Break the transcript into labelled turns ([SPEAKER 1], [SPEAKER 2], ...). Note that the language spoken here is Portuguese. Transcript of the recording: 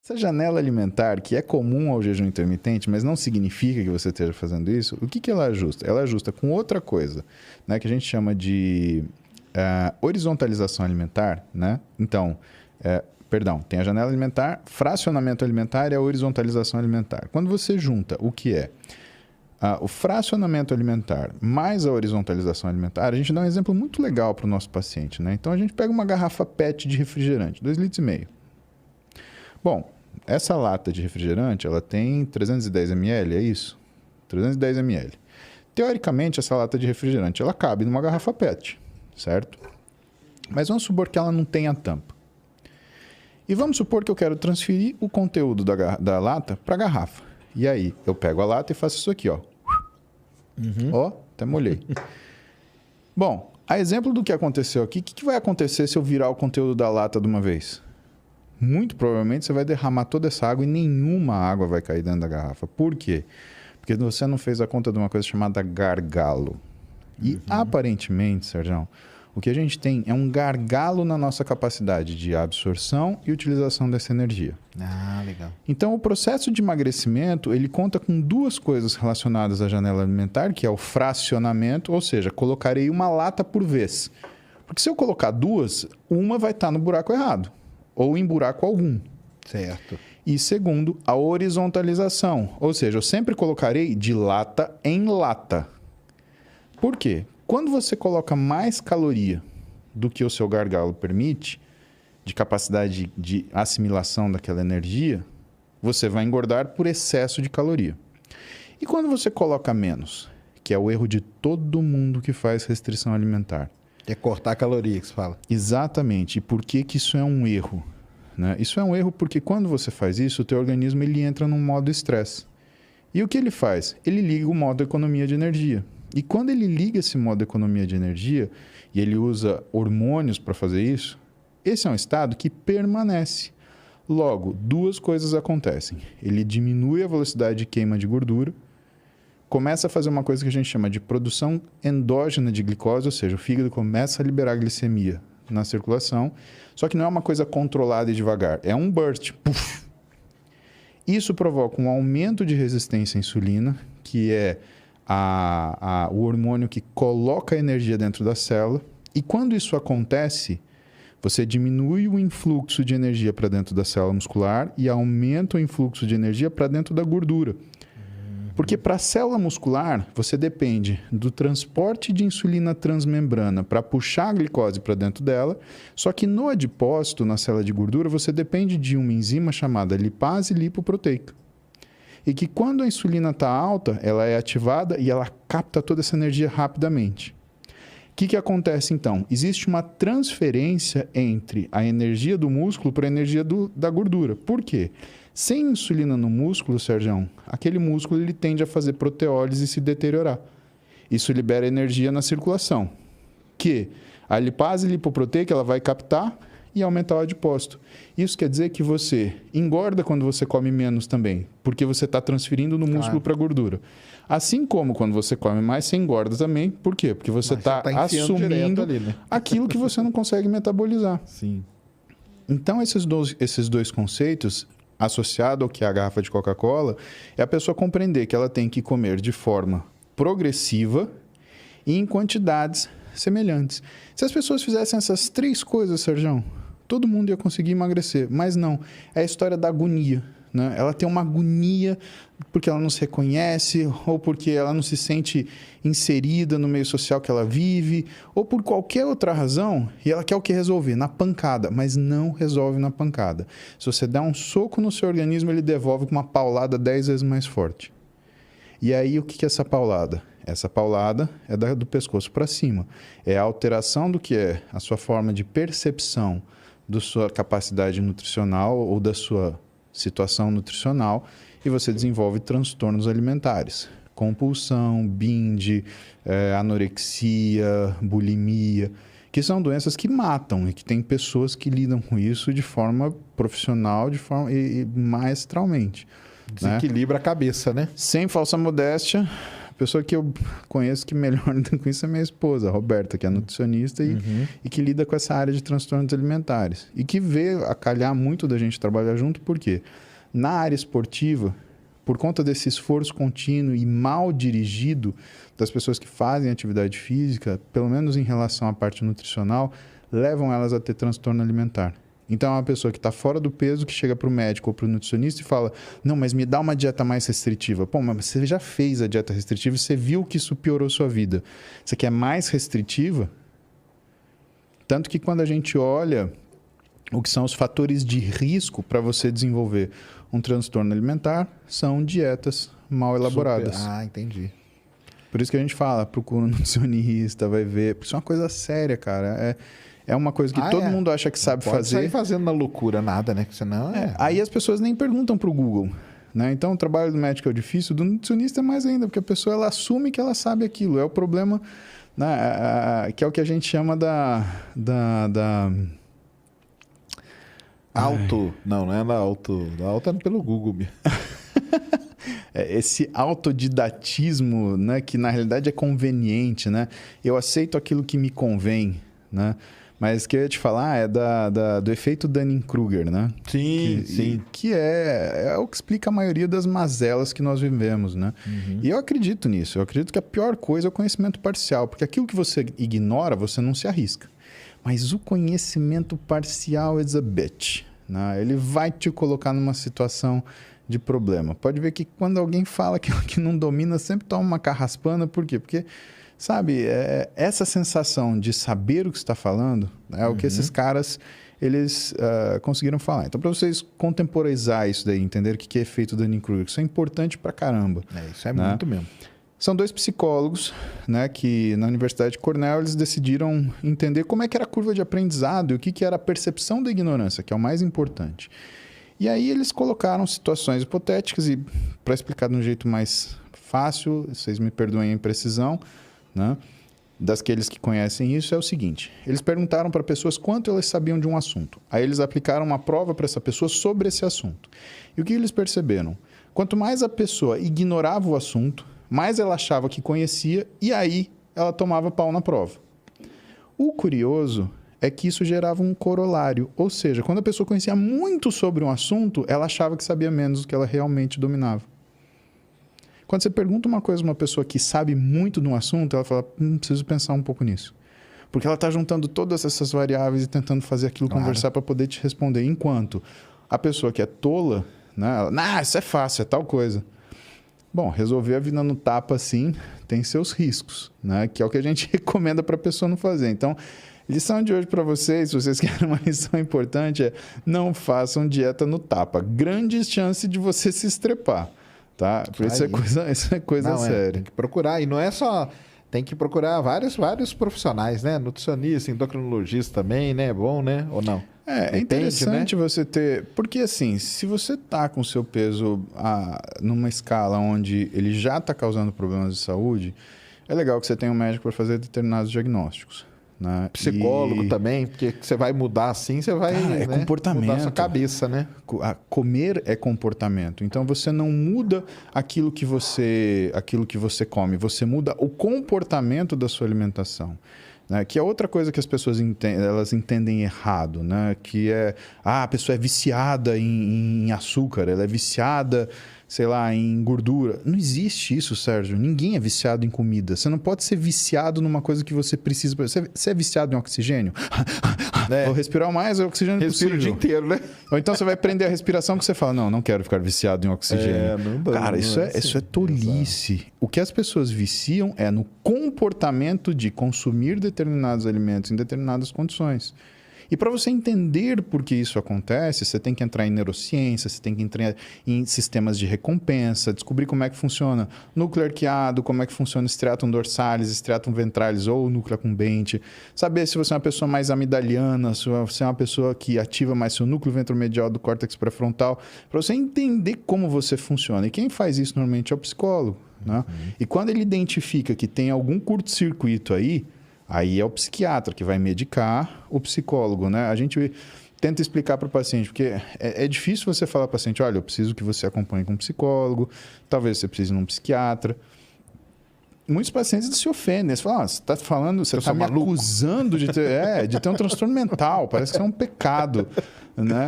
[SPEAKER 1] Essa janela alimentar, que é comum ao jejum intermitente, mas não significa que você esteja fazendo isso, o que ela ajusta? Ela ajusta com outra coisa, né, que a gente chama de horizontalização alimentar, né? Então, tem a janela alimentar, fracionamento alimentar e a horizontalização alimentar. Quando você junta o que é o fracionamento alimentar mais a horizontalização alimentar, a gente dá um exemplo muito legal para o nosso paciente, né? Então, a gente pega uma garrafa PET de refrigerante, 2,5 litros. Bom, essa lata de refrigerante, ela tem 310 ml, é isso? 310 ml. Teoricamente, essa lata de refrigerante, ela cabe numa garrafa PET, certo? Mas vamos supor que ela não tenha tampa. E vamos supor que eu quero transferir o conteúdo da lata para a garrafa. E aí, eu pego a lata e faço isso aqui, ó. Ó, até molhei. Bom, a exemplo do que aconteceu aqui, o que vai acontecer se eu virar o conteúdo da lata de uma vez? Muito provavelmente você vai derramar toda essa água e nenhuma água vai cair dentro da garrafa. Por quê? Porque você não fez a conta de uma coisa chamada gargalo. E aparentemente, Sérgio, o que a gente tem é um gargalo na nossa capacidade de absorção e utilização dessa energia.
[SPEAKER 2] Ah, legal.
[SPEAKER 1] Então, o processo de emagrecimento, ele conta com duas coisas relacionadas à janela alimentar, que é o fracionamento, ou seja, colocarei uma lata por vez. Porque se eu colocar duas, uma vai estar no buraco errado, ou em buraco algum.
[SPEAKER 2] Certo.
[SPEAKER 1] E segundo, a horizontalização, ou seja, eu sempre colocarei de lata em lata. Por quê? Quando você coloca mais caloria do que o seu gargalo permite, de capacidade de assimilação daquela energia, você vai engordar por excesso de caloria. E quando você coloca menos, que é o erro de todo mundo que faz restrição alimentar.
[SPEAKER 2] É cortar a caloria que você fala.
[SPEAKER 1] Exatamente. E por que isso é um erro? Né? Isso é um erro porque quando você faz isso, o teu organismo ele entra num modo estresse. E o que ele faz? Ele liga o modo economia de energia. E quando ele liga esse modo economia de energia e ele usa hormônios para fazer isso, esse é um estado que permanece. Logo, duas coisas acontecem. Ele diminui a velocidade de queima de gordura, começa a fazer uma coisa que a gente chama de produção endógena de glicose, ou seja, o fígado começa a liberar glicemia na circulação, só que não é uma coisa controlada e devagar, é um burst. Puff. Isso provoca um aumento de resistência à insulina, que é o hormônio que coloca a energia dentro da célula. E quando isso acontece, você diminui o influxo de energia para dentro da célula muscular e aumenta o influxo de energia para dentro da gordura. Porque para a célula muscular, você depende do transporte de insulina transmembrana para puxar a glicose para dentro dela, só que no adipócito, na célula de gordura, você depende de uma enzima chamada lipase lipoproteica. E que quando a insulina está alta, ela é ativada e ela capta toda essa energia rapidamente. O que acontece então? Existe uma transferência entre a energia do músculo para a energia da gordura. Por quê? Sem insulina no músculo, Sérgio, aquele músculo ele tende a fazer proteólise e se deteriorar. Isso libera energia na circulação, que a lipase lipoproteica ela vai captar e aumentar o adipócito. Isso quer dizer que você engorda quando você come menos também, porque você está transferindo no músculo para a gordura. Assim como quando você come mais, você engorda também. Por quê? Porque você está assumindo ali, né? Aquilo que você não consegue metabolizar.
[SPEAKER 2] Sim.
[SPEAKER 1] Então, esses dois conceitos, associado ao que é a garrafa de Coca-Cola, é a pessoa compreender que ela tem que comer de forma progressiva e em quantidades semelhantes. Se as pessoas fizessem essas três coisas, Sérgio, todo mundo ia conseguir emagrecer. Mas não, é a história da agonia. Né? Ela tem uma agonia porque ela não se reconhece, ou porque ela não se sente inserida no meio social que ela vive, ou por qualquer outra razão, e ela quer o que resolver? Na pancada, mas não resolve na pancada. Se você dá um soco no seu organismo, ele devolve com uma paulada 10 vezes mais forte. E aí, o que é essa paulada? Essa paulada é do pescoço para cima. É a alteração do que é a sua forma de percepção da sua capacidade nutricional ou da sua situação nutricional e você desenvolve transtornos alimentares. Compulsão, binge, anorexia, bulimia, que são doenças que matam e que tem pessoas que lidam com isso de forma profissional e maestralmente.
[SPEAKER 2] Desequilibra a cabeça, né?
[SPEAKER 1] Sem falsa modéstia, pessoa que eu conheço que melhor lida com isso é minha esposa, a Roberta, que é nutricionista e que lida com essa área de transtornos alimentares. E que vê a calhar muito da gente trabalhar junto, por quê? Na área esportiva, por conta desse esforço contínuo e mal dirigido das pessoas que fazem atividade física, pelo menos em relação à parte nutricional, levam elas a ter transtorno alimentar. Então, é uma pessoa que está fora do peso, que chega para o médico ou para o nutricionista e fala, não, mas me dá uma dieta mais restritiva. Pô, mas você já fez a dieta restritiva e você viu que isso piorou sua vida. Você quer mais restritiva? Tanto que quando a gente olha o que são os fatores de risco para você desenvolver um transtorno alimentar, são dietas mal elaboradas.
[SPEAKER 2] Ah, entendi.
[SPEAKER 1] Por isso que a gente fala, procura um nutricionista, vai ver. Porque isso é uma coisa séria, cara. É uma coisa que todo mundo acha que sabe
[SPEAKER 2] fazer.
[SPEAKER 1] fazer.
[SPEAKER 2] Não pode sair fazendo na loucura nada, né? Que senão
[SPEAKER 1] Aí as pessoas nem perguntam para o Google. Né? Então, o trabalho do médico é difícil, do nutricionista é mais ainda, porque a pessoa ela assume que ela sabe aquilo. É o problema, né? Que é o que a gente chama
[SPEAKER 2] Não é da auto. Da auto é pelo Google.
[SPEAKER 1] Esse autodidatismo, né? Que na realidade é conveniente, né? Eu aceito aquilo que me convém, né? Mas o que eu ia te falar é do efeito Dunning-Kruger, né?
[SPEAKER 2] Sim.
[SPEAKER 1] Que é o que explica a maioria das mazelas que nós vivemos, né? Uhum. E eu acredito nisso. Eu acredito que a pior coisa é o conhecimento parcial. Porque aquilo que você ignora, você não se arrisca. Mas o conhecimento parcial is a bitch, né? Ele vai te colocar numa situação de problema. Pode ver que quando alguém fala aquilo que não domina, sempre toma uma carraspana. Por quê? Porque... Sabe, essa sensação de saber o que está falando é o que esses caras eles conseguiram falar. Então, para vocês contemporizar isso daí, entender o que é efeito Dunning-Kruger, isso é importante pra caramba.
[SPEAKER 2] Isso é muito mesmo.
[SPEAKER 1] São dois psicólogos, né, que na Universidade de Cornell eles decidiram entender como é que era a curva de aprendizado e o que era a percepção da ignorância, que é o mais importante. E aí eles colocaram situações hipotéticas e, para explicar de um jeito mais fácil, vocês me perdoem a imprecisão, né? Daqueles que conhecem isso, é o seguinte. Eles perguntaram para pessoas quanto elas sabiam de um assunto. Aí eles aplicaram uma prova para essa pessoa sobre esse assunto. E o que eles perceberam? Quanto mais a pessoa ignorava o assunto, mais ela achava que conhecia e aí ela tomava pau na prova. O curioso é que isso gerava um corolário. Ou seja, quando a pessoa conhecia muito sobre um assunto, ela achava que sabia menos do que ela realmente dominava. Quando você pergunta uma coisa a uma pessoa que sabe muito de um assunto, ela fala, preciso pensar um pouco nisso. Porque ela está juntando todas essas variáveis e tentando fazer aquilo conversar para poder te responder. Enquanto a pessoa que é tola, né, ela, isso é fácil, é tal coisa. Bom, resolver a vida no tapa assim tem seus riscos, né? Que é o que a gente recomenda para a pessoa não fazer. Então, lição de hoje para vocês, se vocês querem uma lição importante, é não façam dieta no tapa. Grandes chances de você se estrepar. Tá? Isso é coisa séria.
[SPEAKER 2] Tem que procurar. E não é só... Tem que procurar vários profissionais, né? Nutricionista, endocrinologista também, né? É bom, né? Ou não?
[SPEAKER 1] É interessante, né? Você ter... Porque assim, se você tá com o seu peso numa escala onde ele já está causando problemas de saúde, é legal que você tenha um médico para fazer determinados diagnósticos. Né?
[SPEAKER 2] Psicólogo também, porque você vai mudar assim, você vai
[SPEAKER 1] comportamento.
[SPEAKER 2] mudar a sua cabeça, né?
[SPEAKER 1] Comer é comportamento. Então, você não muda aquilo que você come, você muda o comportamento da sua alimentação. Né? Que é outra coisa que as pessoas entendem errado, né? Que é, a pessoa é viciada em açúcar, ela é viciada, sei lá, em gordura. Não existe isso, Sérgio. Ninguém é viciado em comida. Você não pode ser viciado numa coisa que você precisa. Você é viciado em oxigênio? Vou respirar o mais oxigênio possível.
[SPEAKER 2] Respira o dia inteiro, né?
[SPEAKER 1] Ou então você vai prender a respiração que você fala, não quero ficar viciado em oxigênio.
[SPEAKER 2] Não dá,
[SPEAKER 1] cara, isso é tolice. Exato. O que as pessoas viciam é no comportamento de consumir determinados alimentos em determinadas condições. E para você entender por que isso acontece, você tem que entrar em neurociência, você tem que entrar em sistemas de recompensa, descobrir como é que funciona núcleo arqueado, como é que funciona striatum dorsalis, striatum ventralis ou núcleo acumbente, saber se você é uma pessoa mais amidaliana, se você é uma pessoa que ativa mais seu núcleo ventromedial do córtex pré-frontal, para você entender como você funciona. E quem faz isso normalmente é o psicólogo. Né? E quando ele identifica que tem algum curto-circuito aí é o psiquiatra que vai medicar o psicólogo, né? A gente tenta explicar para o paciente, porque é difícil você falar para o paciente, olha, eu preciso que você acompanhe com um psicólogo, talvez você precise de um psiquiatra. muitos pacientes se ofendem. Eles falam, você está falando, você está me
[SPEAKER 2] maluco.
[SPEAKER 1] acusando de ter um transtorno mental. Parece que é um pecado, né?